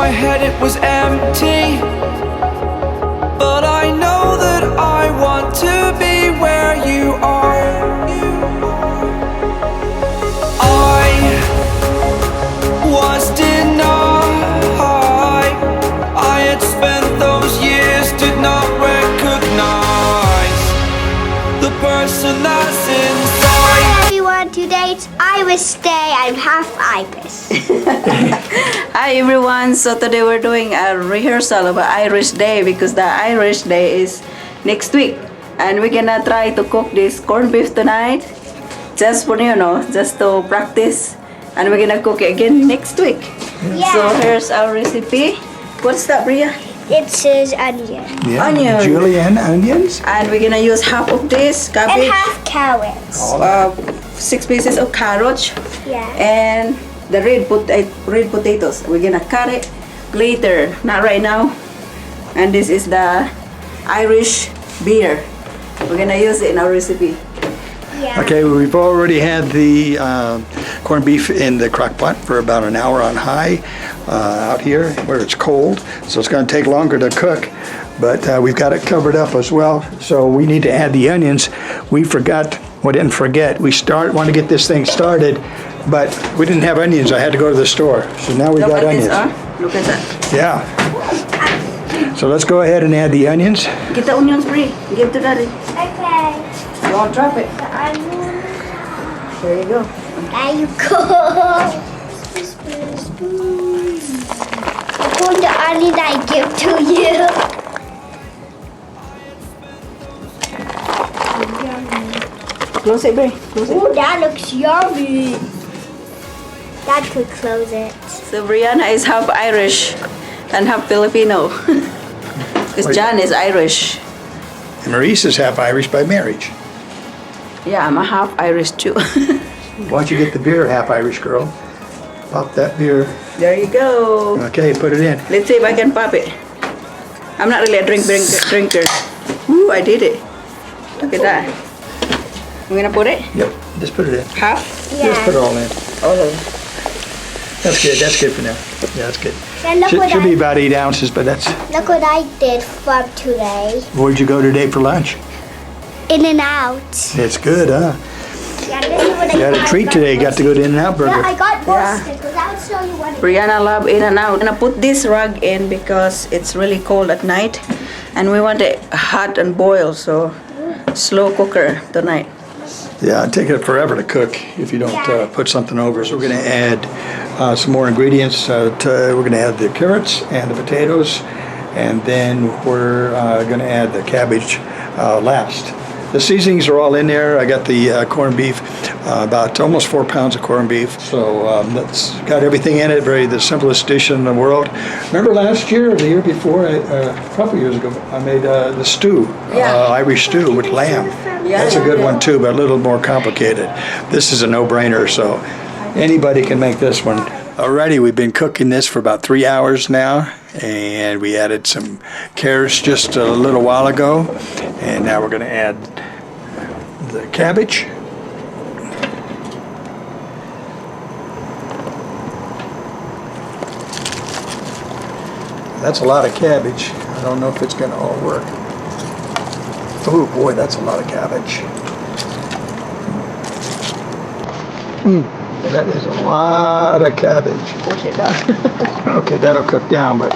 my head it was empty, but I know that I want to be where you are. I was denied. I had spent those years, did not recognize the person that's inside. Hi everyone, today it's Irish Day. I'm half Irish. Hi everyone, so today we're doing a rehearsal of Irish Day because the Irish Day is next week, and we're gonna try to cook this corned beef tonight just for, you know, just to practice, and we're gonna cook it again next week. Yeah. So here's our recipe. What's that, Bria? It says onion. Yeah, Onion. julienne onions. And we're gonna use half of this And cabbage, half carrots. 6 pieces of carrots, Yeah. and the red potatoes. We're gonna cut it later, not right now. And this is the Irish beer. We're gonna use it in our recipe. Yeah. Okay, we've already had the corned beef in the crock pot for about an hour on high out here where it's cold. So it's going to take longer to cook, but we've got it covered up as well. So we need to add the onions. We didn't forget. We want to get this thing started, but we didn't have onions. I had to go to the store. So now we got onions. Look at that. Yeah. So let's go ahead and add the onions. Get the onions, Brie. Give to Daddy. Okay. Don't drop it. The onion. There you go. There you go. Put the onion I give to you. Close it, Brie. Close it. Oh, that looks yummy. Dad could close it. So Brianna is half Irish and half Filipino. Because John is Irish. And Maurice is half Irish by marriage. Yeah, I'm a half Irish too. Why don't you get the beer, half Irish girl? Pop that beer. There you go. Okay, put it in. Let's see if I can pop it. I'm not really a drinker. Ooh, I did it. Look at that. We're gonna put it? Yep, just put it in. Half? Just put it all in. Oh. That's good for now. Yeah, that's good. And look what Should be about 8 ounces, but that's... Look what I did from today. Where'd you go today for lunch? In and out. It's good, huh? Yeah, this is what You had a treat today. You got to go to In-N-Out Burger. Yeah, I got more Yeah. stickers. I'll show you what. Brianna love in and out. I'm gonna put this rug in because it's really cold at night, and we want it hot and boiled, so slow cooker tonight. Yeah, it'd take it forever to cook if you don't put something over. So we're going to add some more ingredients. We're going to add the carrots and the potatoes, and then we're going to add the cabbage last. The seasonings are all in there. I got the corned beef, about almost 4 pounds of corned beef. So that's got everything in it. The simplest dish in the world. Remember last year or the year before, a couple years ago, I made the stew, Irish stew with lamb. Yeah, That's a good one too, but a little more complicated. This is a no-brainer, so anybody can make this one. Alrighty, we've been cooking this for about 3 hours now, and we added some carrots just a little while ago, and now we're going to add the cabbage. That's a lot of cabbage. I don't know if it's going to all work. Oh boy, that's a lot of cabbage. That is a lot of cabbage. Push it down. Okay, that'll cook down, but...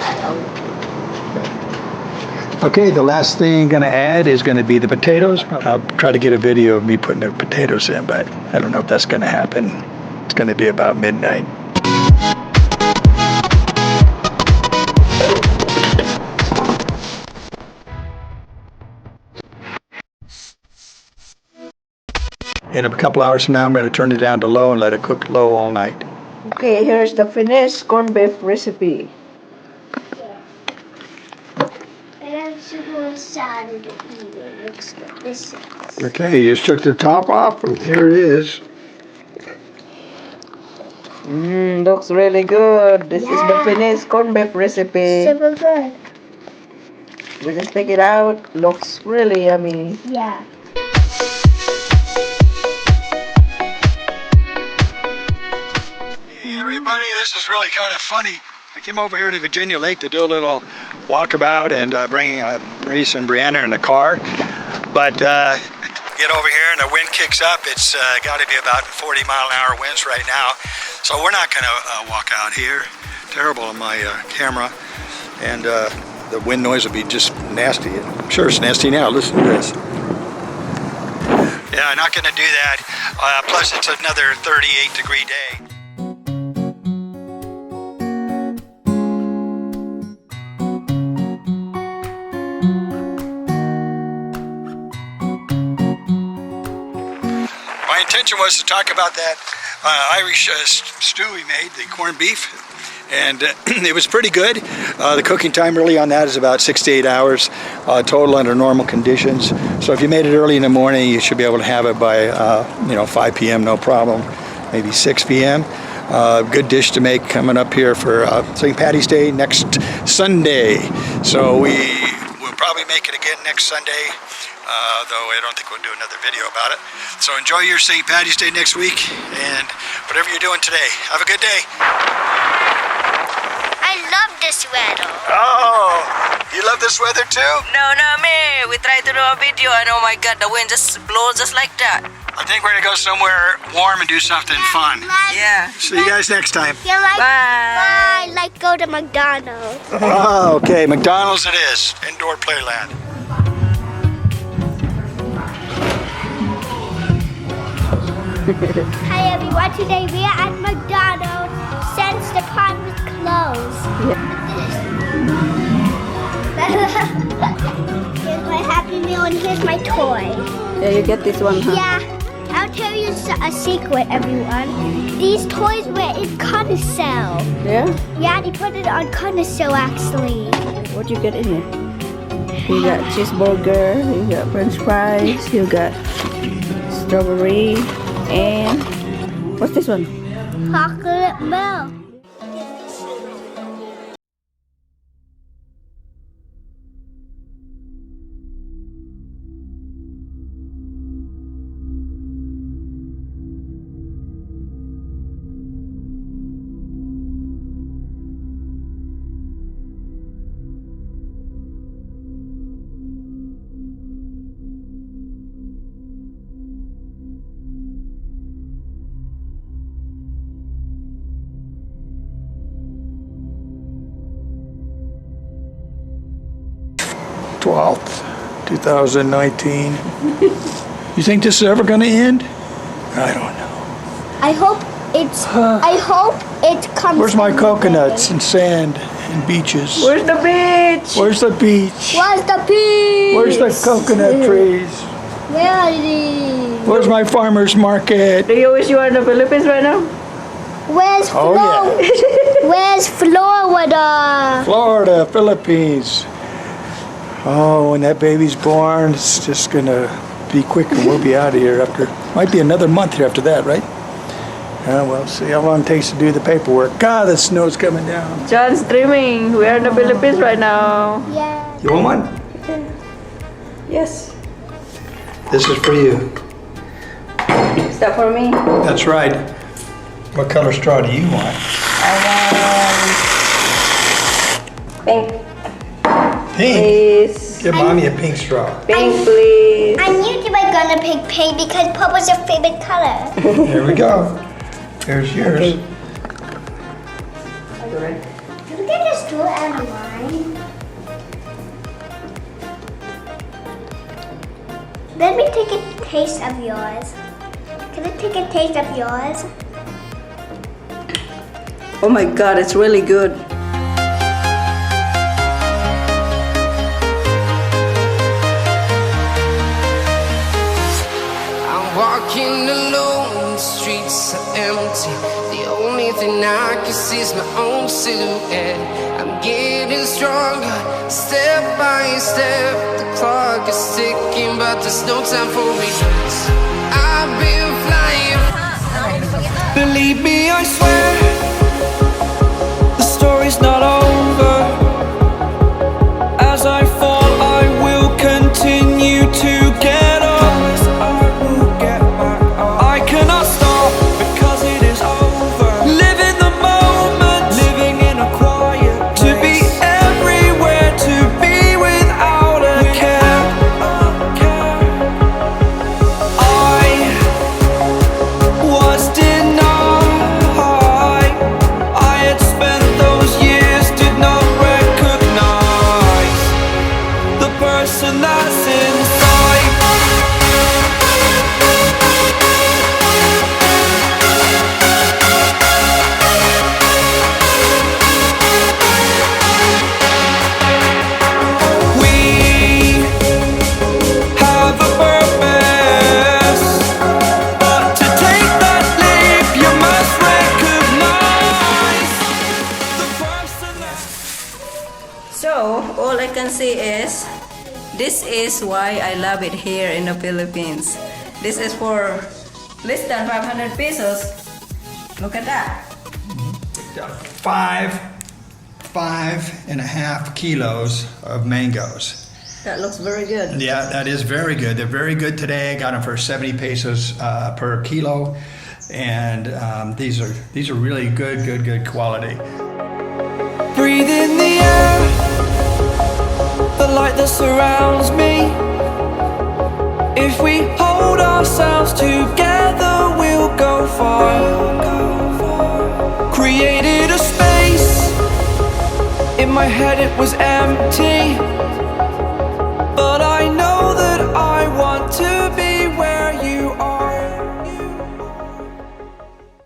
Okay, the last thing I'm going to add is going to be the potatoes. I'll try to get a video of me putting the potatoes in, but I don't know if that's going to happen. It's going to be about midnight. In a couple hours from now, I'm going to turn it down to low and let it cook low all night. Okay, here's the finished corned beef recipe. And I'm super excited to eat it. Looks delicious. Okay, you just took the top off, and here it is. Looks really good. This is the finished corned beef recipe. Super good. We just take it out. Looks really yummy. Yeah. Hey everybody, this is really kind of funny. I came over here to Virginia Lake to do a little walkabout and bringing Reese and Brianna in the car. But get over here and the wind kicks up. It's got to be about 40-mile-an-hour winds right now. So we're not going to walk out here. Terrible on my camera. And the wind noise will be just nasty. I'm sure it's nasty now. Listen to this. Yeah, not going to do that. Plus, it's another 38-degree day. My intention was to talk about that Irish stew we made, the corned beef. And it was pretty good. The cooking time really on that is about 6 to 8 hours total under normal conditions. So if you made it early in the morning, you should be able to have it by 5 p.m. no problem, maybe 6 p.m. Good dish to make coming up here for St. Patty's Day next Sunday. So we will probably make it again next Sunday, though I don't think we'll do another video about it. So enjoy your St. Patty's Day next week, and whatever you're doing today, have a good day. I love this weather. Oh, you love this weather too? No, not me. We tried to do a video and oh my god, the wind just blows just like that. I think we're gonna go somewhere warm and do something fun. Yeah. See you guys next time. Yeah, like, Bye. bye. Like go to McDonald's. Oh, okay, McDonald's it is. Indoor playland. Hi everyone, today we are at McDonald's since the park was closed. Here's my Happy Meal and here's my toy. Yeah, you get this one, huh? Yeah, I'll tell you a secret, everyone. These toys were in carousel. Yeah? Yeah, they put it on carousel actually. What you get in here? You got cheeseburger, you got french fries, you got strawberry, and what's this one? Chocolate milk. '12th, 2019. You think this is ever going to end? I don't know. I hope it comes. Where's my every coconuts day. and sand and beaches? Where's the beach? Where's the beach? Where's the peas? Where's the coconut trees? Where are they? Where's my farmer's market? Do you wish you were in the Philippines right now? Where's Oh, Where's Florida? Florida, Philippines. Oh, when that baby's born, it's just gonna be quick and we'll be out of here after, might be another month here after that, right? Well, see how long it takes to do the paperwork. God, the snow's coming down. John's dreaming. We are in the Philippines right now. Yeah. You want one? Yes. This is for you. Is that for me? That's right. What color straw do you want? I want pink, Pink. please. Give mommy a pink straw. Pink, please. I knew you were gonna pick pink because purple's your favorite color. Here we go. Here's yours. Okay. Are you ready? Look at this straw out of mine. Let me take a taste of yours. Can I take a taste of yours? Oh my god, it's really good. I'm walking alone, the streets are empty. The only thing I can see is my own silhouette. I'm getting stronger, step by step. The clock is ticking, but there's no time for regrets. I've been flying. Believe me, I swear, the story's not over. As I fall, I will continue to get up. I cannot stop because it is over. Live in the moment, living in a quiet can see is, this is why I love it here in the Philippines. This is for less than 500 pesos. Look at that. 5.5 kilos of mangoes. That looks very good. Yeah, that is very good. They're very good today. I got them for 70 pesos per kilo, and these are really good quality. Breathe in the air, the light that surrounds me. If we hold ourselves together, we'll go far. Created a space, in my head it was empty.